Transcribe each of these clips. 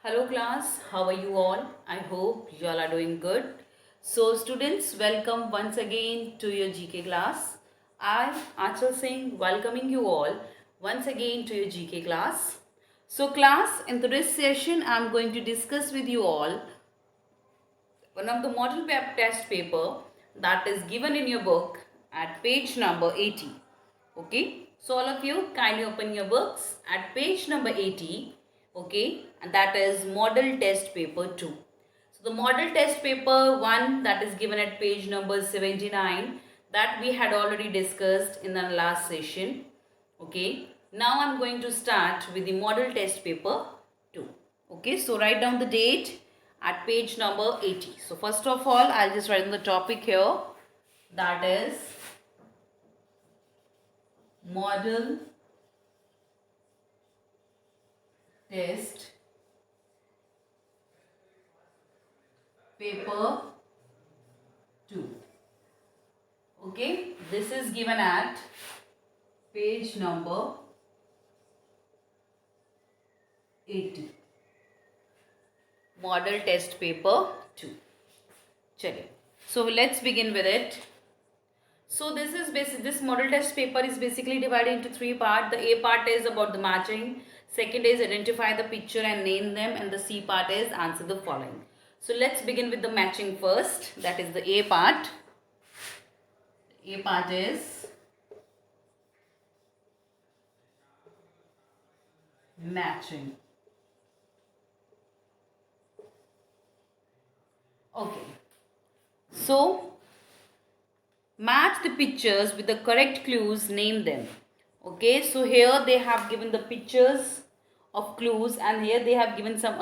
Hello class, how are you all? I hope you all are doing good. So students, welcome once again to your GK class. I'm Achal Singh welcoming you all once again to your GK class. So class, in today's session, I'm going to discuss with you all one of the model test paper that is given in your book at page number 80. Okay, so all of you kindly open your books at page number 80. Okay, and that is model test paper 2. So the model test paper 1 that is given at page number 79, that we had already discussed in the last session. Okay, now I'm going to start with the model test paper 2. Okay, so write down the date at page number 80. So first of all, I'll just write in the topic here, that is model test paper 2. Okay, this is given at page number 80. Model test paper 2. Chale. So let's begin with it. So this model test paper is basically divided into three parts. The A part is about the matching. Second is identify the picture and name them, and the C part is answer the following. So let's begin with the matching first. That is the A part. A part is matching. Okay. So match the pictures with the correct clues, name them. Okay, so here they have given the pictures of clues, and here they have given some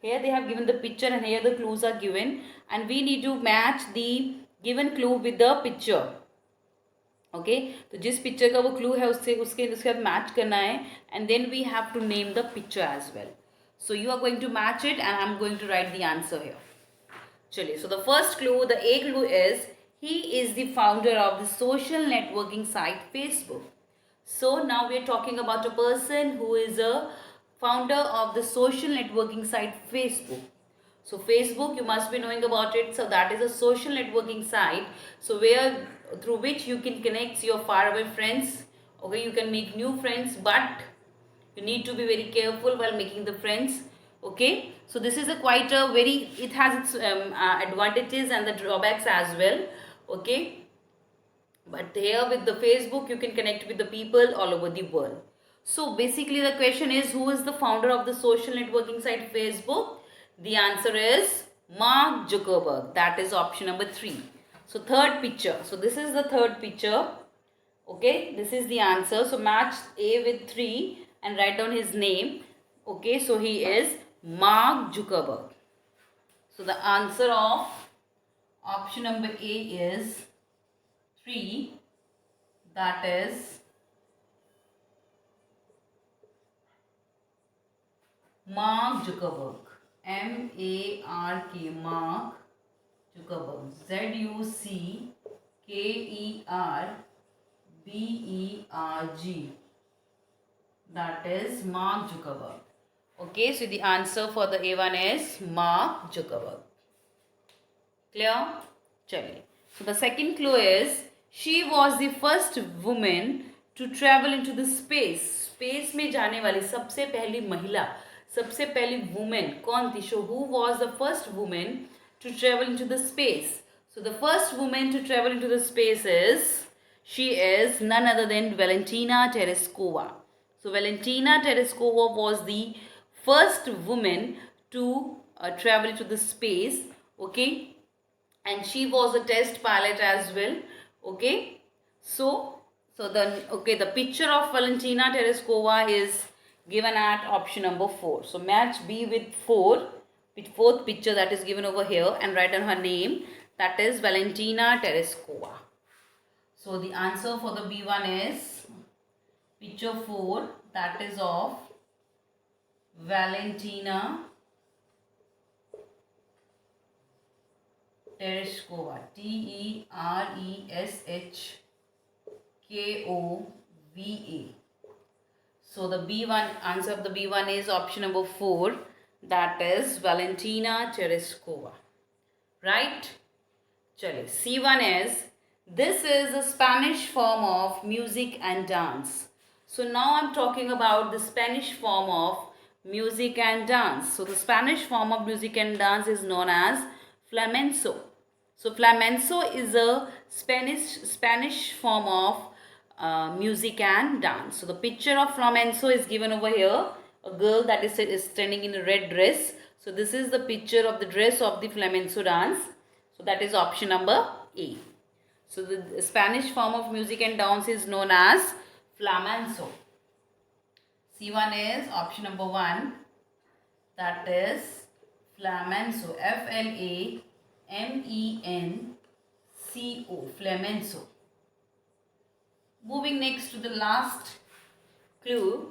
here they have given the picture, and here the clues are given, and we need to match the given clue with the picture. Okay तो जिस picture का वो clue है उससे उसके साथ match करना है, and then we have to name the picture as well. So you are going to match it and I am going to write the answer here. चलिए, so the first clue, the A clue is he is the founder of the social networking site Facebook. So now we are talking about a person who is a founder of the social networking site Facebook. So Facebook, you must be knowing about it. So that is a social networking site. So where through which you can connect your faraway friends. Okay, you can make new friends, but you need to be very careful while making the friends. Okay, so this is a quite a very, it has its advantages and the drawbacks as well. Okay, but here with the Facebook you can connect with the people all over the world. So basically the question is, who is the founder of the social networking site Facebook? The answer is Mark Zuckerberg. That is option number 3. So third picture, so this is the third picture. Okay, this is the answer. So match A with 3 and write down his name. Okay, so he is Mark Zuckerberg. So the answer of option number A is 3, that is Mark Zuckerberg. M-A-R-K, Mark Zuckerberg. Z-U-C-K-E-R-B-E-R-G. That is Mark Zuckerberg. Okay, so the answer for the A1 is Mark Zuckerberg. Clear? Chaliye. So the second clue is, she was the first woman to travel into the space. Space में जाने वाली सबसे पहली महिला, सबसे पहली woman कौन थी? So who was the first woman to travel into the space? So the first woman to travel into the space is, she is none other than Valentina Tereshkova. So Valentina Tereshkova was the first woman to travel into the space. Okay, and she was a test pilot as well. Okay, so the picture of Valentina Tereshkova is given at option number 4. So match B with 4, with fourth picture that is given over here, and write down her name, that is Valentina Tereshkova. So the answer for the B1 is picture 4, that is of Valentina Tereshkova. Tereshkova. So the B1 answer of the B1 is option number 4, that is Valentina Tereshkova. Right? Chale. C1 is, this is the Spanish form of music and dance. So now I'm talking about the Spanish form of music and dance. So the Spanish form of music and dance is known as flamenco. So flamenco is a Spanish form of music and dance. So the picture of flamenco is given over here. A girl that is standing in a red dress. So this is the picture of the dress of the flamenco dance. So that is option number A. So the Spanish form of music and dance is known as flamenco. C1 is option number 1. That is flamenco. Flamenco. Flamenco. Moving next to the last clue.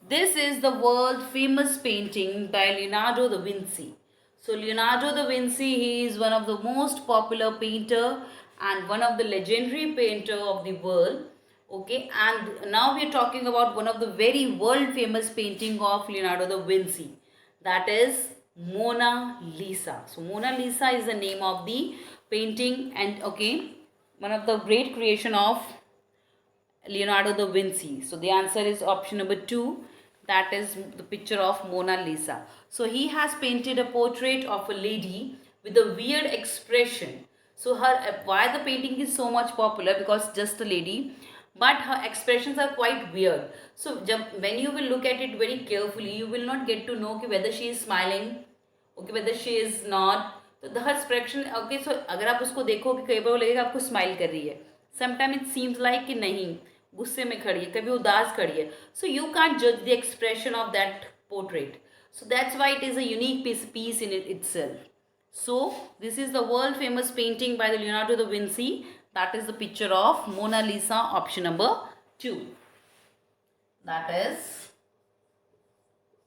This is the world famous painting by Leonardo da Vinci. So Leonardo da Vinci, he is one of the most popular painter and one of the legendary painter of the world. Okay, and now we are talking about one of the very world famous painting of Leonardo da Vinci. That is Mona Lisa. So Mona Lisa is the name of the painting, and okay, one of the great creation of Leonardo da Vinci. So the answer is option number 2. That is the picture of Mona Lisa. So he has painted a portrait of a lady with a weird expression. So why the painting is so much popular, because just a lady, but her expressions are quite weird. So when you will look at it very carefully, you will not get to know whether she is smiling, okay, whether she is not. तो हर expression okay. सो अगर आप उसको देखो कि कई बार लगेगा आपको smile कर रही है, समटाइम इट सीम्स लाइक कि नहीं गुस्से में खड़ी है, कभी उदास खड़ी है. सो यू कैन जज the expression of that portrait. So that's why it is a unique piece in itself. So this is the world famous painting by the Leonardo da Vinci. That is the picture of Mona Lisa, option number 2. That is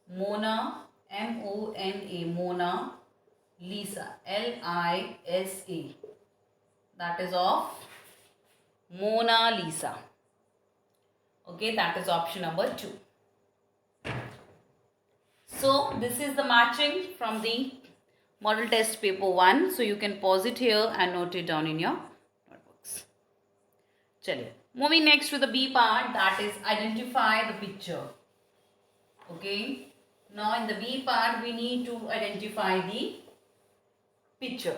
Mona, M-O-N-A, Mona Lisa, L-I-S-A. That is of Mona Lisa. Okay, that is option number 2. So this is the matching from the model test paper 1. So you can pause it here and note it down in your notebooks. Chaliye. Moving next to the B part, that is identify the picture. Okay. Now in the B part, we need to identify the picture.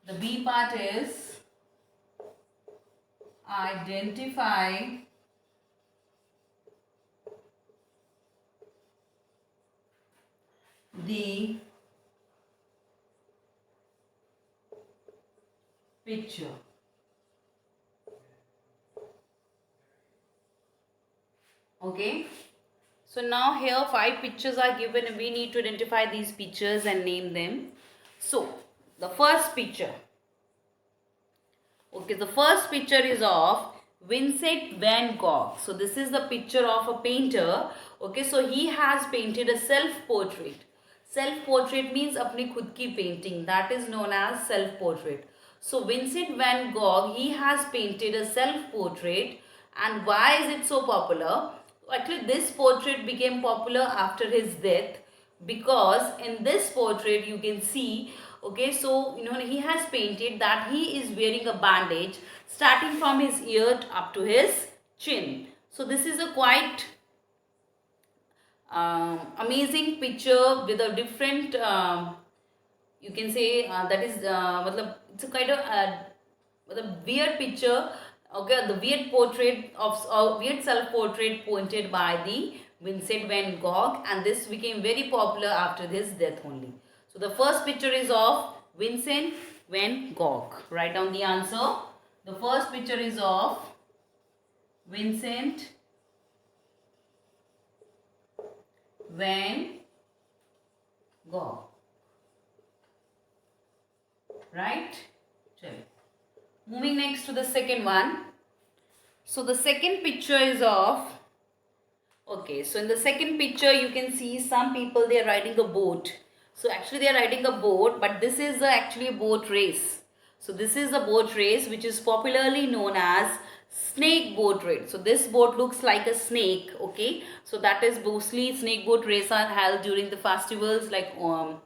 The B part is identify the picture. Okay. So now here 5 pictures are given and we need to identify these pictures and name them. So the first picture. Okay, the first picture is of Vincent van Gogh. So this is the picture of a painter. Okay, so he has painted a self-portrait. Self-portrait means अपनी खुद की painting. That is known as self-portrait. So Vincent van Gogh, he has painted a self-portrait. And why is it so popular? Actually, this portrait became popular after his death, because in this portrait you can see, okay, so he has painted that he is wearing a bandage starting from his ear up to his chin. So this is a quite amazing picture with a different you can say that is it's a kind of weird picture. Okay, the weird portrait of weird self-portrait painted by the Vincent van Gogh, and this became very popular after his death only. So the first picture is of Vincent van Gogh. Write down the answer. The first picture is of Vincent van Gogh. Right? Moving next to the second one. So the second picture is of, okay, so in the second picture you can see some people, they are riding a boat. So actually they are riding a boat, but this is actually a boat race. So this is the boat race which is popularly known as snake boat race. So this boat looks like a snake, okay. So that is mostly snake boat race are held during the festivals like Onam,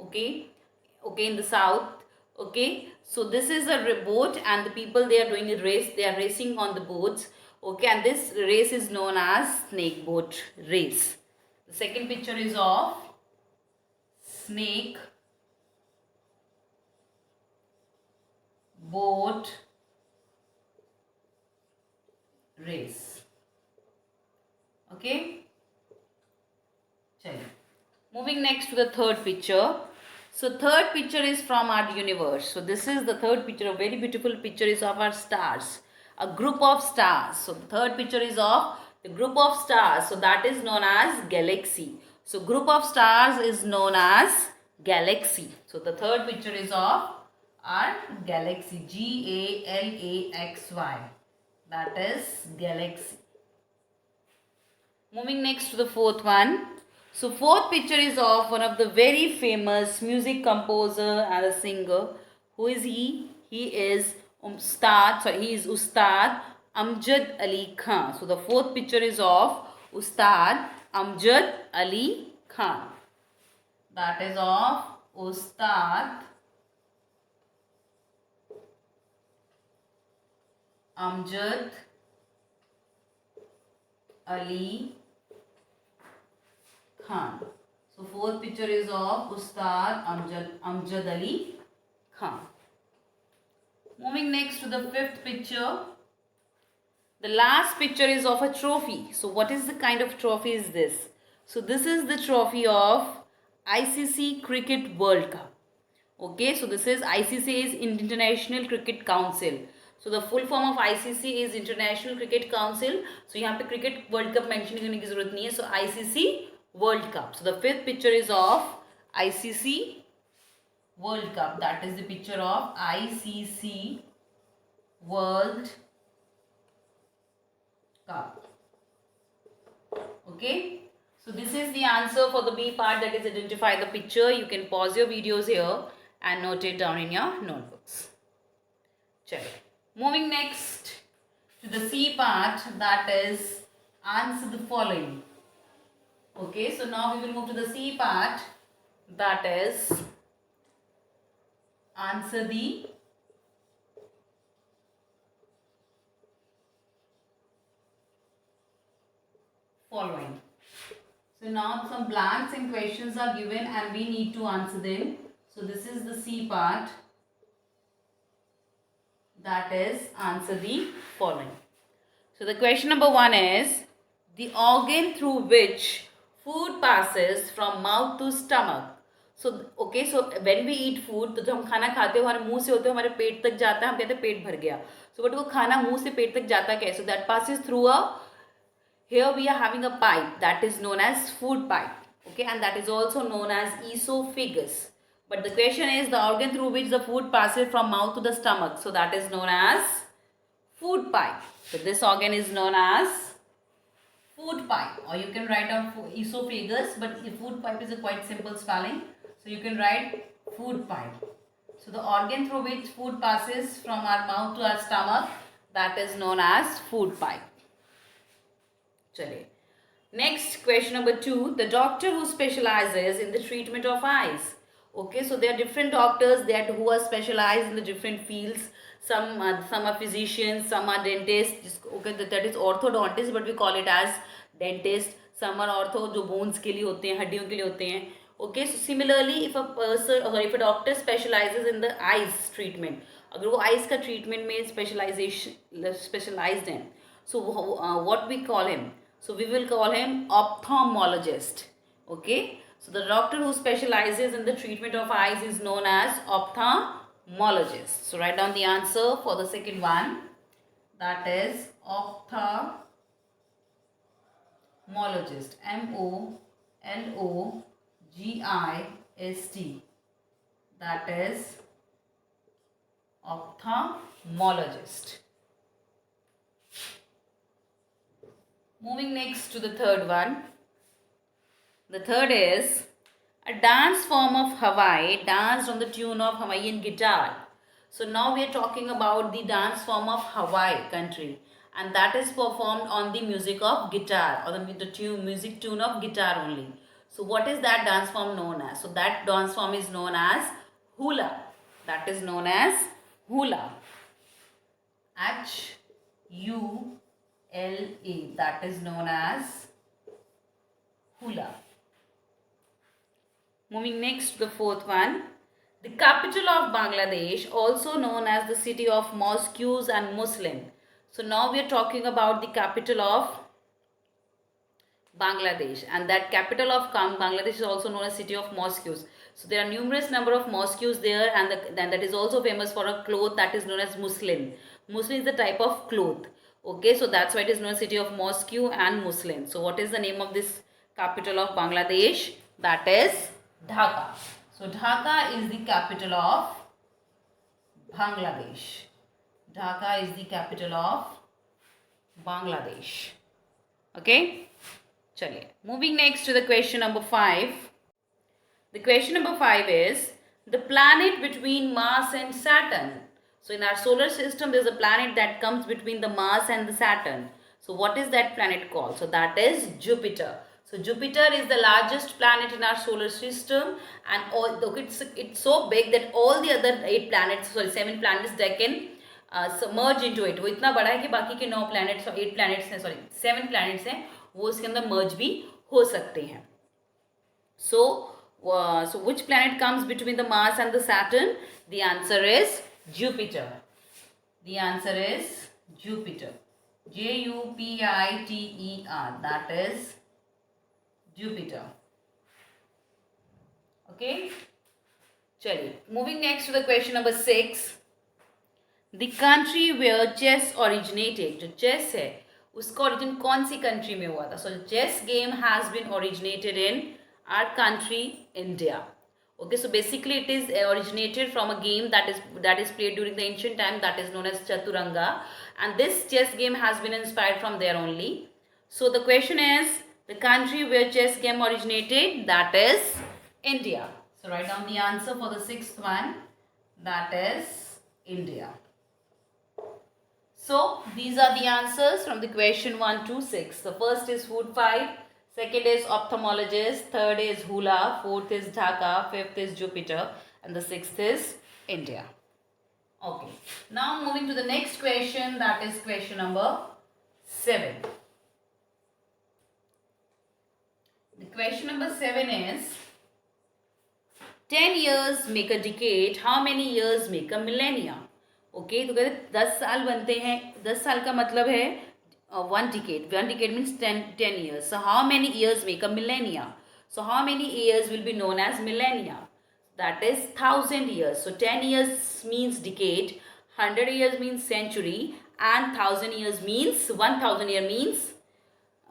okay, in the south, okay. So this is a boat and the people they are doing a race, they are racing on the boats, okay, and this race is known as snake boat race. The second picture is of snake boat race, okay. Chalo. Moving next to the third picture. So third picture is from our universe. So this is the third picture. A very beautiful picture is of our stars. A group of stars. So the third picture is of the group of stars. So that is known as galaxy. So group of stars is known as galaxy. So the third picture is of our galaxy. Galaxy. That is galaxy. Moving next to the fourth one. So fourth picture is of one of the very famous music composer and a singer. Who is he? He is Ustad Amjad Ali Khan. So the fourth picture is of Ustad Amjad Ali Khan. That is of Ustad Amjad Ali Khan. So fourth picture is of Ustad Amjad Ali Khan. Moving next to the fifth picture. The last picture is of a trophy. So what is the kind of trophy is this? So this is the trophy of ICC Cricket World Cup. Okay, so this is ICC is International Cricket Council. So the full form of ICC is International Cricket Council. So यहाँ पे Cricket World Cup mention करने की ज़रूरत नहीं है. So ICC World Cup. So the fifth picture is of ICC World Cup. That is the picture of ICC World Cup. Okay. So this is the answer for the B part, that is identify the picture. You can pause your videos here and note it down in your notebooks. Check. Moving next to the C part, that is answer the following. Okay, so now we will move to the C part, that is answer the following. So now some blanks and questions are given and we need to answer them. So this is the C part, that is answer the following. So the question number 1 is the organ through which food passes from mouth to stomach. So okay, so when we eat food, तो जब हम खाना खाते हैं हमारे मुंह से होते हैं हमारे पेट तक जाता है, हम कहते हैं पेट भर गया. So but वो खाना मुंह से पेट तक जाता है कैसे? So that passes through a, here we are having a pipe that is known as food pipe, okay, and that is also known as esophagus. But the question is the organ through which the food passes from mouth to the stomach. So that is known as food pipe. So this organ is known as food pipe, or you can write down esophagus, but food pipe is a quite simple spelling. So you can write food pipe. So the organ through which food passes from our mouth to our stomach, that is known as food pipe. Chale. Next, question number 2. The doctor who specializes in the treatment of eyes. Okay, so there are different doctors who are specialized in the different fields. Some are physicians, some are dentists. Okay, that is orthodontist, but we call it as dentist. Some are ortho, जो bones के लिए होते हैं, हड्डियों के लिए होते हैं. Okay, so similarly, if a doctor specializes in the eyes treatment, अगर वो eyes का treatment में specialized हैं, so what we call him? So we will call him ophthalmologist. Okay, so the doctor who specializes in the treatment of eyes is known as ophthalmologist. So write down the answer for the second one, that is ophthalmologist. MOLOGIST. That is ophthalmologist. Moving next to the third one. The third is a dance form of Hawaii danced on the tune of Hawaiian guitar. So now we are talking about the dance form of Hawaii country, and that is performed on the music of guitar, or the music tune of guitar only. So what is that dance form known as? So that dance form is known as hula. That is known as hula. Hula. That is known as hula. Moving next to the fourth one. The capital of Bangladesh, also known as the city of mosques and Muslim. So now we are talking about the capital of Bangladesh, and that capital of Bangladesh is also known as city of mosques. So there are numerous number of mosques there, and that is also famous for a cloth that is known as Muslim. Muslim is the type of cloth. Okay, so that's why it is known as city of mosque and Muslim. So what is the name of this capital of Bangladesh? That is Dhaka. So Dhaka is the capital of Bangladesh. Dhaka is the capital of Bangladesh. Okay. Chaliye. Moving next to the question number 5. The question number 5 is the planet between Mars and Saturn. So in our solar system, there is a planet that comes between the Mars and the Saturn. So what is that planet called? So that is Jupiter. So Jupiter is the largest planet in our solar system, and it's so big that all the other 7 planets that can merge into it. वो इतना बड़ा है कि बाकी के 9 planets और 8 planets हैं, 7 planets हैं, वो इसके अंदर merge भी हो सकते हैं. So which planet comes between the Mars and the Saturn? The answer is Jupiter. The answer is Jupiter. Jupiter. That is Jupiter. Okay. Chaliye. Moving next to the question number 6. The country where chess originated. जो chess है उसका origin कौन सी country में हुआ था? So chess game has been originated in our country India. Okay, so basically it is originated from a game that is played during the ancient time, that is known as Chaturanga, and this chess game has been inspired from there only. So the question is the country where chess game originated, that is India. So write down the answer for the 6th one, that is India. So these are the answers from the question 1 to 6. The first is food fight, second is ophthalmologist, third is hula, fourth is Dhaka, fifth is Jupiter, and the 6th is India. Okay. Now moving to the next question, that is question number 7. The question number 7 is 10 years make a decade, how many years make a millennia? Okay तो कहते 10 साल बनते हैं, 10 साल का मतलब है 1 decade. 1 decade means 10 years. So how many years make a millennia? So how many years will be known as millennia? That is 1000 years. So 10 years means decade, 100 years means century, and 1000 years means 1000 year means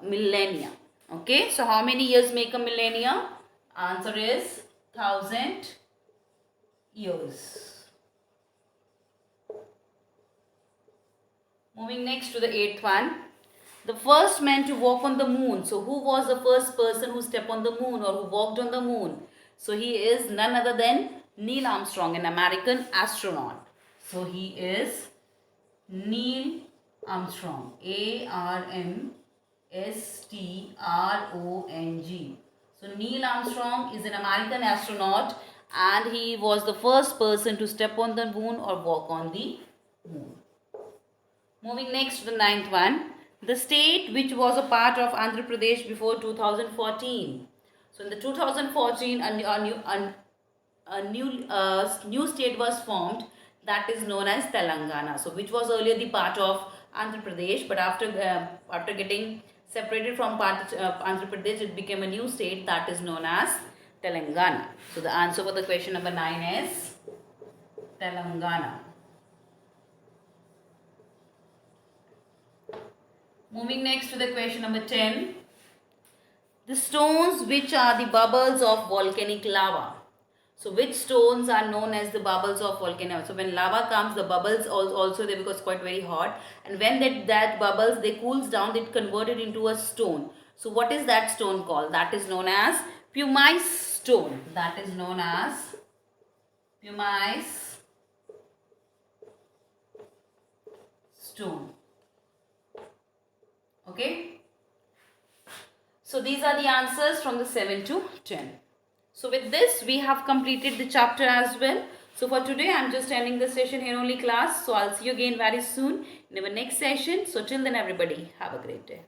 millennia. Okay, so how many years make a millennia? Answer is 1000 years. Moving next to the 8th one. The first man to walk on the moon. So who was the first person who stepped on the moon or who walked on the moon? So he is none other than Neil Armstrong, an American astronaut. So he is Neil Armstrong. Armstrong. So Neil Armstrong is an American astronaut, and he was the first person to step on the moon or walk on the moon. Moving next to the 9th one, the state which was a part of Andhra Pradesh before 2014. So in the 2014, a new state was formed, that is known as Telangana. So which was earlier the part of Andhra Pradesh, but after getting separated from Andhra Pradesh, it became a new state that is known as Telangana. So the answer for the question number 9 is Telangana. Moving next to the question number 10. The stones which are the bubbles of volcanic lava. So which stones are known as the bubbles of volcano? So when lava comes, the bubbles also they because quite very hot, and when that bubbles they cools down, they convert it into a stone. So what is that stone called? That is known as pumice stone. That is known as pumice stone. Okay. So these are the answers from the 7 to 10. So with this, we have completed the chapter as well. So for today, I'm just ending the session here only, class. So I'll see you again very soon in our next session. So till then, everybody, have a great day.